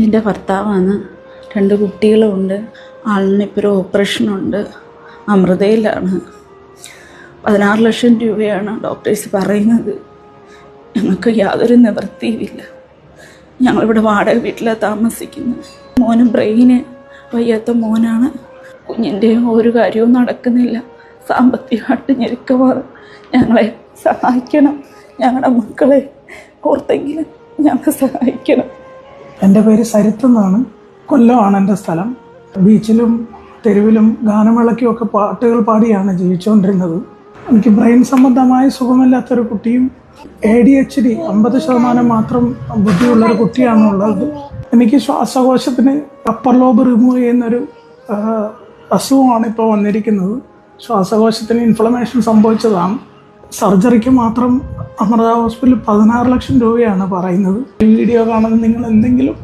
എൻ്റെ ഭർത്താവാണ്. 2 കുട്ടികളുമുണ്ട്. ആളിനിപ്പോൾ ഒരു ഓപ്പറേഷനുണ്ട്. അമൃതയിലാണ്. 16 ലക്ഷം രൂപയാണ് ഡോക്ടേഴ്സ് പറയുന്നത്. ഞങ്ങൾക്ക് യാതൊരു നിവൃത്തിയുമില്ല. ഞങ്ങളിവിടെ വാടക വീട്ടിലാണ് താമസിക്കുന്നത്. മോനും ബ്രെയിന് വയ്യാത്ത മോനാണ്. കുഞ്ഞിൻ്റെ ഒരു കാര്യവും നടക്കുന്നില്ല. സാമ്പത്തികമായിട്ട് ഞെരുക്കമാണ്. ഞങ്ങളെ സഹായിക്കണം. ഞങ്ങളുടെ മക്കളെ ഓർത്തെങ്കിലും ഞങ്ങളെ സഹായിക്കണം. എൻ്റെ പേര് സരിത്ത് എന്നാണ്. കൊല്ലമാണ് എൻ്റെ സ്ഥലം. ബീച്ചിലും തെരുവിലും ഗാനമേളയ്ക്കും ഒക്കെ പാട്ടുകൾ പാടിയാണ് ജീവിച്ചുകൊണ്ടിരുന്നത്. എനിക്ക് ബ്രെയിൻ സംബന്ധമായ സുഖമില്ലാത്തൊരു കുട്ടിയും ADHD 50% മാത്രം ബുദ്ധിയുള്ളൊരു കുട്ടിയാണുള്ളത്. എനിക്ക് ശ്വാസകോശത്തിന് അപ്പർ ലോബ് റിമൂവ് ചെയ്യുന്നൊരു അസുഖമാണ് ഇപ്പോൾ വന്നിരിക്കുന്നത്. ശ്വാസകോശത്തിന് ഇൻഫ്ലമേഷൻ സംഭവിച്ചതാണ്. സർജറിക്ക് മാത്രം അമൃത ഹോസ്പിറ്റലിൽ 16 ലക്ഷം രൂപയാണ് പറയുന്നത്. ഈ വീഡിയോ കാണുന്ന നിങ്ങൾ എന്തെങ്കിലും